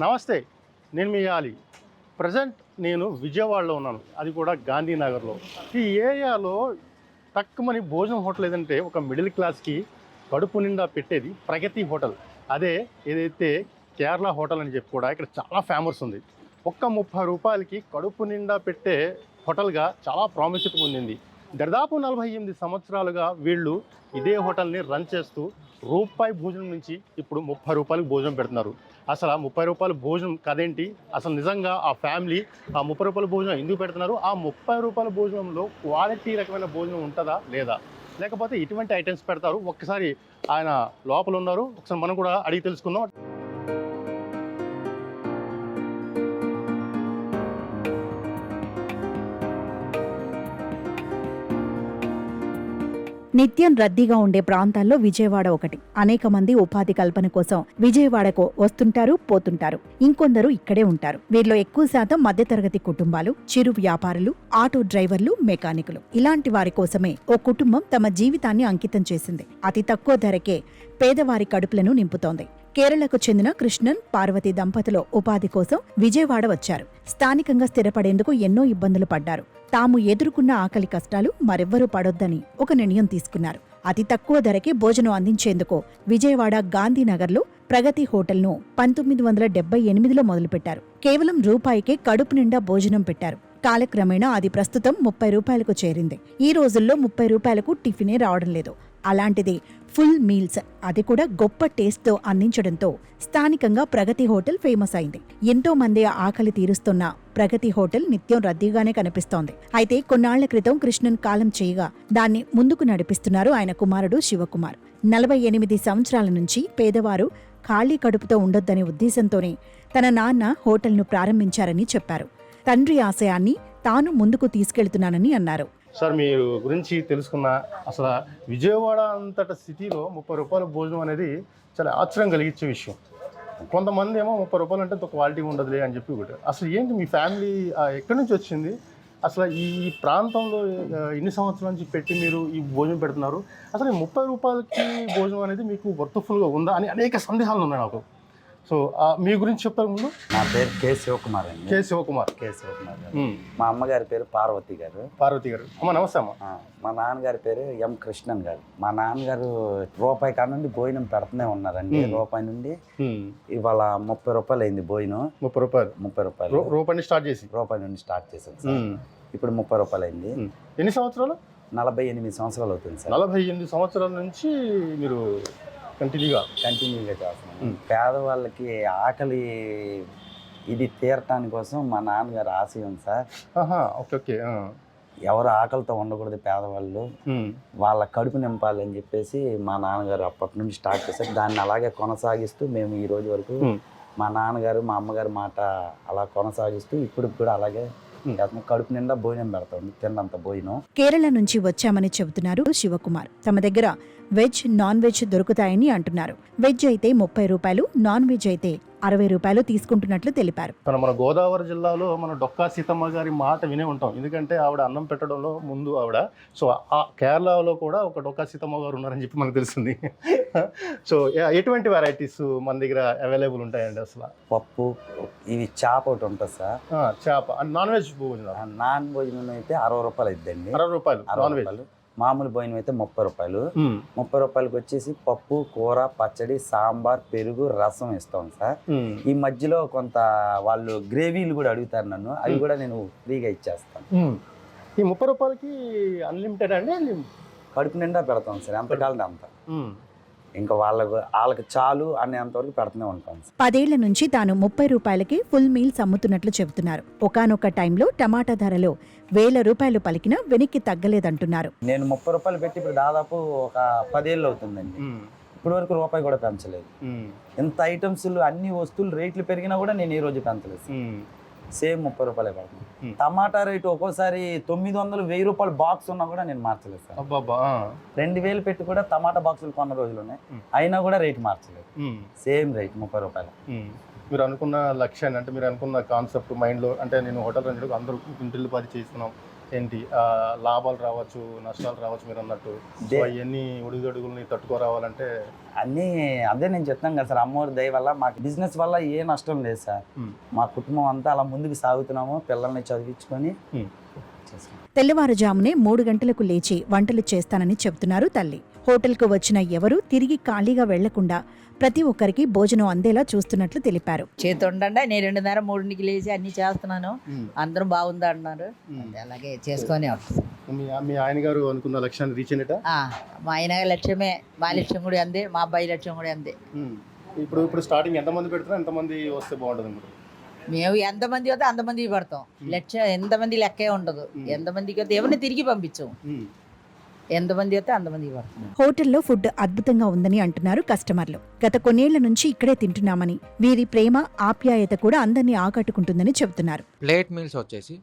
నమస్తే, నేను మీ ఆలి. ప్రజెంట్ నేను విజయవాడలో ఉన్నాను, అది కూడా గాంధీనగర్లో. ఈ ఏరియాలో తక్కువని భోజనం హోటల్ ఏదంటే ఒక మిడిల్ క్లాస్కి కడుపు నిండా పెట్టేది ప్రగతి హోటల్. అదే ఏదైతే కేరళ హోటల్ అని చెప్పి కూడా ఇక్కడ చాలా ఫేమస్ ఉంది. ఒక్క 30 రూపాయలకి కడుపు నిండా పెట్టే హోటల్గా చాలా ప్రాముఖ్యత పొందింది. దాదాపు 48 సంవత్సరాలుగా వీళ్ళు ఇదే హోటల్ని రన్ చేస్తూ రూపాయి భోజనం నుంచి ఇప్పుడు 30 రూపాయలకు భోజనం పెడుతున్నారు. అసలు ఆ 30 రూపాయల భోజనం కదేంటి, అసలు నిజంగా ఆ ఫ్యామిలీ ఆ 30 రూపాయల భోజనం ఎందుకు పెడుతున్నారు, ఆ 30 రూపాయల భోజనంలో క్వాలిటీ రకమైన భోజనం ఉంటుందా లేదా, లేకపోతే ఇటువంటి ఐటమ్స్ పెడతారు. ఒక్కసారి ఆయన లోపల ఉన్నారు, ఒకసారి మనం కూడా అడిగి తెలుసుకుందాం. నిత్యం రద్దీగా ఉండే ప్రాంతాల్లో విజయవాడ ఒకటి. అనేక మంది ఉపాధి కల్పన కోసం విజయవాడకు వస్తుంటారు, పోతుంటారు. ఇంకొందరు ఇక్కడే ఉంటారు. వీరిలో ఎక్కువ శాతం మధ్యతరగతి కుటుంబాలు, చిరు వ్యాపారులు, ఆటో డ్రైవర్లు, మెకానికులు. ఇలాంటి వారి కోసమే ఓ కుటుంబం తమ జీవితాన్ని అంకితం చేసింది. అతి తక్కువ ధరకే పేదవారి కడుపులను నింపుతోంది. కేరళకు చెందిన కృష్ణన్, పార్వతి దంపతులు ఉపాధి కోసం విజయవాడ వచ్చారు. స్థానికంగా స్థిరపడేందుకు ఎన్నో ఇబ్బందులు పడ్డారు. తాము ఎదుర్కొన్న ఆకలి కష్టాలు మరెవ్వరూ పడొద్దని ఒక నిర్ణయం తీసుకున్నారు. అతి తక్కువ ధరకే భోజనం అందించేందుకు విజయవాడ గాంధీనగర్లో ప్రగతి హోటల్ను 1978లో మొదలుపెట్టారు. కేవలం రూపాయికే కడుపు నిండా భోజనం పెట్టారు. కాలక్రమేణా అది ప్రస్తుతం 30 రూపాయలకు చేరింది. ఈ రోజుల్లో 30 రూపాయలకు టిఫినే రావడం లేదు. అలాంటిది ఫుల్ మీల్స్, అది కూడా గొప్ప టేస్ట్తో అందించడంతో స్థానికంగా ప్రగతి హోటల్ ఫేమస్ అయింది. ఎంతో మంది ఆకలి తీరుస్తున్న ప్రగతి హోటల్ నిత్యం రద్దీగానే కనిపిస్తోంది. అయితే కొన్నాళ్ల క్రితం కృష్ణన్ కాలం చేయగా దాన్ని ముందుకు నడిపిస్తున్నారు ఆయన కుమారుడు శివకుమార్. 48 సంవత్సరాల నుంచి పేదవారు ఖాళీ కడుపుతో ఉండొద్దనే ఉద్దేశంతోనే తన నాన్న హోటల్ను ప్రారంభించారని చెప్పారు. తండ్రి ఆశయాన్ని తాను ముందుకు తీసుకెళ్తున్నానని అన్నారు. సార్, మీరు గురించి తెలుసుకున్న అసలు విజయవాడ అంతట సిటీలో 30 రూపాయల భోజనం అనేది చాలా ఆశ్చర్యం కలిగించే విషయం. కొంతమంది ఏమో 30 రూపాయలు అంటే క్వాలిటీ ఉండదులే అని చెప్పి ఒకటి. అసలు ఏంటి మీ ఫ్యామిలీ ఎక్కడి నుంచి వచ్చింది, అసలు ఈ ప్రాంతంలో ఇన్ని సంవత్సరాల నుంచి పెట్టి మీరు ఈ భోజనం పెడుతున్నారు, అసలు ఈ 30 రూపాయలకి భోజనం అనేది మీకు వర్త్ఫుల్గా ఉందా అని అనేక సందేహాలు ఉన్నాయి నాకు. సో మీ గురించి చెప్తారు ముందు. నా పేరు కే శివకుమార్ అండి. కే శివకుమార్ గారు. మా అమ్మగారి పేరు పార్వతి గారు. అమ్మ నమస్తే అమ్మ. మా నాన్నగారి పేరు ఎం కృష్ణన్ గారు. మా నాన్నగారు రూపాయి కాడ నుండి భోజనం పెడుతూనే ఉన్నారండి. రూపాయి నుండి ఇవాళ 30 రూపాయలు అయింది భోజనం. 30 రూపాయలు రూపాయి నుండి స్టార్ట్ చేశారు. ఇప్పుడు 30 రూపాయలు అయింది. ఎన్ని సంవత్సరాలు? 48 సంవత్సరాలు అవుతుంది సార్. 48 సంవత్సరాల నుంచి మీరు కంటిన్యూగా చేస్తున్నాం. పేదవాళ్ళకి ఆకలి ఇది తీరటాని కోసం మా నాన్నగారు ఆశయం సార్. ఓకే. ఎవరు ఆకలితో ఉండకూడదు, పేదవాళ్ళు వాళ్ళ కడుపు నింపాలి అని చెప్పేసి మా నాన్నగారు అప్పటి నుంచి స్టార్ట్ చేశారు. దాన్ని అలాగే కొనసాగిస్తూ మేము ఈ రోజు వరకు మా నాన్నగారు మా అమ్మగారి మాట అలా కొనసాగిస్తూ ఇప్పుడు కూడా అలాగే కడుపు నిండా భోజనం పెడతాం, తిన్నంత భోజనం. కేరళ నుంచి వచ్చామని చెబుతున్నారు శివకుమార్. తమ దగ్గర వెజ్, నాన్ వెజ్ దొరుకుతాయని అంటున్నారు. వెజ్ అయితే 30 రూపాయలు, నాన్ వెజ్ అయితే 60 రూపాయలు తీసుకుంటున్నట్లు తెలిపారు. మన గోదావరి జిల్లాలో మన డొక్కా సీతమ్మ గారి మాట వినే ఉంటాం, ఎందుకంటే ఆవిడ అన్నం పెట్టడంలో ముందు ఆవిడ. సో ఆ కేరళలో కూడా ఒక డొక్కా సీతమ్మ గారు ఉన్నారని చెప్పి మనకు తెలిసింది. సో ఎటువంటి వెరైటీస్ మన దగ్గర అవైలబుల్ ఉంటాయండి? అసలు పప్పు, ఇవి చేప ఒకటి ఉంటుంది సార్. చేప. నాన్ వెజ్ భోజనం? నాన్ భోజనం అయితే 60 రూపాయలు అయిద్దండి. 60 రూపాయలు నాన్ వెజ్. మామూలు భోజనం అయితే 30 రూపాయలు. 30 రూపాయలకి వచ్చేసి పప్పు, కూర, పచ్చడి, సాంబార్, పెరుగు, రసం ఇస్తాం సార్. ఈ మధ్యలో కొంత వాళ్ళు గ్రేవీలు కూడా అడుగుతారు నన్ను, అవి కూడా నేను ఫ్రీగా ఇచ్చేస్తాను. ఈ 30 రూపాయలకి అన్లిమిటెడ్ అండి? కడుపు నిండా పెడతాం సార్, ఎంత కాలం అంత. ఇంకా వాళ్ళకి చాలు అనేంతవరకు పెడుతూనే ఉంటాం. 10 ఏళ్ల నుంచి తాను 30 రూపాయలకి ఫుల్ మీల్స్ అమ్ముతున్నట్లు చెబుతున్నారు. ఒకానొక టైంలో టమాటా ధరలో 1000 రూపాయలు పలికినా వెనక్కి తగ్గలేదంటున్నారు. నేను 30 రూపాయలు పెట్టి ఇప్పుడు దాదాపు ఒక 10 ఏళ్ళు అవుతుందండి. ఇప్పటి వరకు రూపాయి కూడా పెంచలేదు. ఎంత ఐటమ్స్ అన్ని వస్తువులు రేట్లు పెరిగినా కూడా నేను ఈ రోజు పెంచలేదు. సేమ్ 30 రూపాయలే పడుతుంది. టమాటా రేటు ఒక్కోసారి 900, 1000 రూపాయలు బాక్స్ ఉన్నా కూడా నేను మార్చలేదు సార్. 2000 పెట్టి కూడా టమాటా బాక్సులు కొన్న రోజులు ఉన్నాయి, అయినా కూడా రేటు మార్చలేదు. సేమ్ రేట్ 30 రూపాయలు. మీరు అనుకున్న లక్ష్యాన్ని, అంటే మీరు అనుకున్న కాన్సెప్ట్ మైండ్లో, అంటే నేను హోటల్ రండి అందరూ ఇంటిల్లి పది చేస్తున్నాం, ఏంటి లాభాలు రావచ్చు, నష్టాలు రావచ్చు మీరు అన్నట్టు. సో అవన్నీ ఒడిదుడుగుల్ని తట్టుకోరావాలంటే అన్నీ అదే నేను చెప్తాను కదా సార్, అమ్మవారి దయ వల్ల మాకు బిజినెస్ వల్ల ఏ నష్టం లేదు సార్. మా కుటుంబం అంతా అలా ముందుకు సాగుతున్నాము, పిల్లల్ని చదివించుకొని చేస్తాం. తెల్లవారుజామునే 3 గంటలకు లేచి వంటలు చేస్తానని చెబుతున్నారు తల్లి. హోటల్కు వచ్చిన ఎవరూ తిరిగి ఖాళీగా వెళ్లకుండా ప్రతి ఒక్కరికి భోజనం అందేలా చూస్తున్నట్లు తెలిపారు. చేతి ఉండండి, నేను 2:30 3కి లేచి అన్ని చేస్తున్నాను, అందరూ బాగుంది అంటున్నారు, అలాగే చేసుకొని వస్తాం. మీ ఆయన గారు అనుకున్న లక్ష్యాన్ని రీచ్ అయినట? మా ఆయన లక్ష్యమే, మా లక్ష్యం కూడా అందే, మా అబ్బాయి లక్ష్యం కూడా అందే. ఇప్పుడు స్టార్టింగ్ ఎంతమంది పెడుతున్నారు, ఎంతమంది వస్తే బాగుంటుంది మీరు? మేము ఎంతమంది వస్తే అంతమందికి పడతాం. లక్ష్యం ఎంతమంది లెక్కే ఉండదు, ఎంతమందికి వస్తే ఎవరిని తిరిగి పంపించాం, ఎంతమంది వస్తే అంతమందికి పడతాం. హోటల్లో ఫుడ్ అద్భుతంగా ఉందని అంటున్నారు కస్టమర్లు. గత కొన్నేళ్ల నుంచి ఇక్కడే తింటున్నామని, వీరి ప్రేమ ఆప్యాయత కూడా అందరినీ ఆకట్టుకుంటుందని చెబుతున్నారు. ప్లేట్ మీల్స్ వచ్చేసి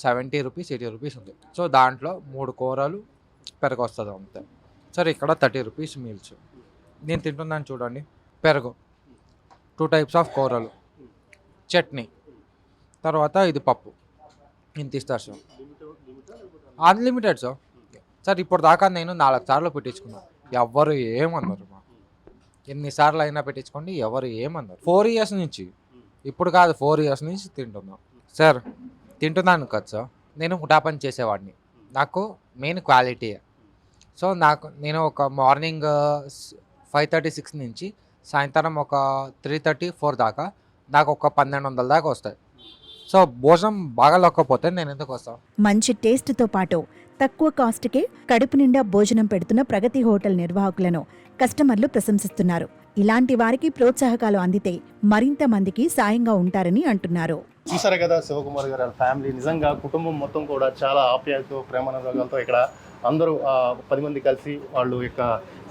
70 రూపీస్ 80 రూపీస్ ఉంది. సో దాంట్లో 3 కూరలు పెరుగు వస్తుంది అంతే. సరే ఇక్కడ 30 రూపీస్ మీల్స్. నేను తింటున్నాను చూడండి, పెరుగు, 2 టైప్స్ ఆఫ్ కూరలు, చట్నీ, తర్వాత ఇది పప్పు, ఇంత ఇస్తారు సార్. Unlimited sir. సార్ ఇప్పుడు దాకా నేను 4 సార్లు పెట్టించుకున్నాను, ఎవరు ఏమన్నారు. ఎన్నిసార్లు అయినా పెట్టించుకోండి, ఎవరు ఏమన్నారు. 4 ఇయర్స్ నుంచి, ఇప్పుడు కాదు 4 ఇయర్స్ నుంచి తింటున్నాను సార్. తింటున్నాను కదా సార్, నేను ముఠా పని చేసేవాడిని, నాకు మెయిన్ క్వాలిటీ. సో నేను ఒక మార్నింగ్ 5:36 నుంచి సాయంత్రం ఒక 3:30 4 దాకా నాకు ఒక 1200 దాకా వస్తాయి. సో భోజనం బాగా లేకపోతే నేను ఎందుకు వస్తాను? మంచి టేస్ట్తో పాటు తక్కువ కాస్ట్కే కడుపు నిండా భోజనం పెడుతున్న ప్రగతి హోటల్ నిర్వాహకులను కస్టమర్లు ప్రశంసిస్తున్నారు. ఇలాంటి వారికి ప్రోత్సాహకాలు అందితే మరింత మందికి సాయంగా ఉంటారని అంటున్నారు. చూసారు కదా శివకుమార్ గారు, వాళ్ళ ఫ్యామిలీ నిజంగా కుటుంబం మొత్తం కూడా చాలా ఆప్యాయతతో, ప్రేమానురాగాలతో ఇక్కడ అందరూ 10 మంది కలిసి వాళ్ళు యొక్క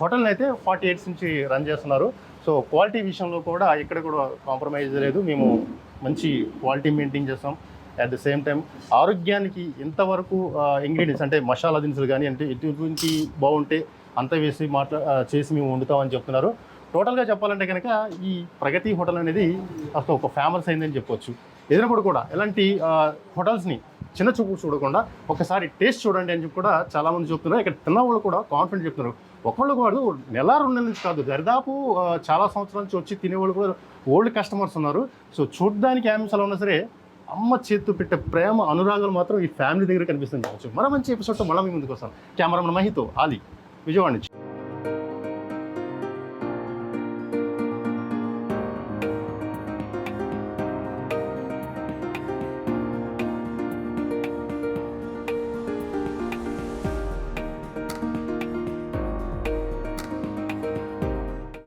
హోటల్ని అయితే 40 ఇయర్స్ నుంచి రన్ చేస్తున్నారు. సో క్వాలిటీ విషయంలో కూడా ఇక్కడ కూడా కాంప్రమైజ్ లేదు. మేము మంచి క్వాలిటీ మెయింటైన్ చేస్తాం. అట్ ద సేమ్ టైం ఆరోగ్యానికి ఎంతవరకు ఇంగ్రీడియంట్స్ అంటే మసాలా దినుసులు కానీ అంటే ఎటువంటి బాగుంటే అంత వేసి చేసి మేము వండుతామని చెప్తున్నారు. టోటల్గా చెప్పాలంటే కనుక ఈ ప్రగతి హోటల్ అనేది అసలు ఒక ఫేమస్ అయిందని చెప్పొచ్చు. ఎదురుపడి కూడా ఎలాంటి హోటల్స్ని చిన్న చూపు చూడకుండా ఒకసారి టేస్ట్ చూడండి అని చెప్పి కూడా చాలామంది చెప్తున్నారు. ఇక్కడ తిన్న వాళ్ళు కూడా కాన్ఫిడెంట్ చెప్తున్నారు. ఒకళ్ళు కాదు, 1-2 నెలల నుంచి కాదు, దరిదాపు చాలా సంవత్సరాల నుంచి వచ్చి తినేవాళ్ళు కూడా ఓల్డ్ కస్టమర్స్ ఉన్నారు. సో చూడడానికి అంశాలు ఉన్నా సరే అమ్మ చేతితో పెట్టే ప్రేమ అనురాగాలు మాత్రం ఈ ఫ్యామిలీ దగ్గర కనిపిస్తుంది. మరో మంచి ఎపిసోడ్తో మళ్ళీ మీ ముందుకు వస్తాను. కెమెరామెన్ మహితో ఆలీ, విజయవాడ నుంచి.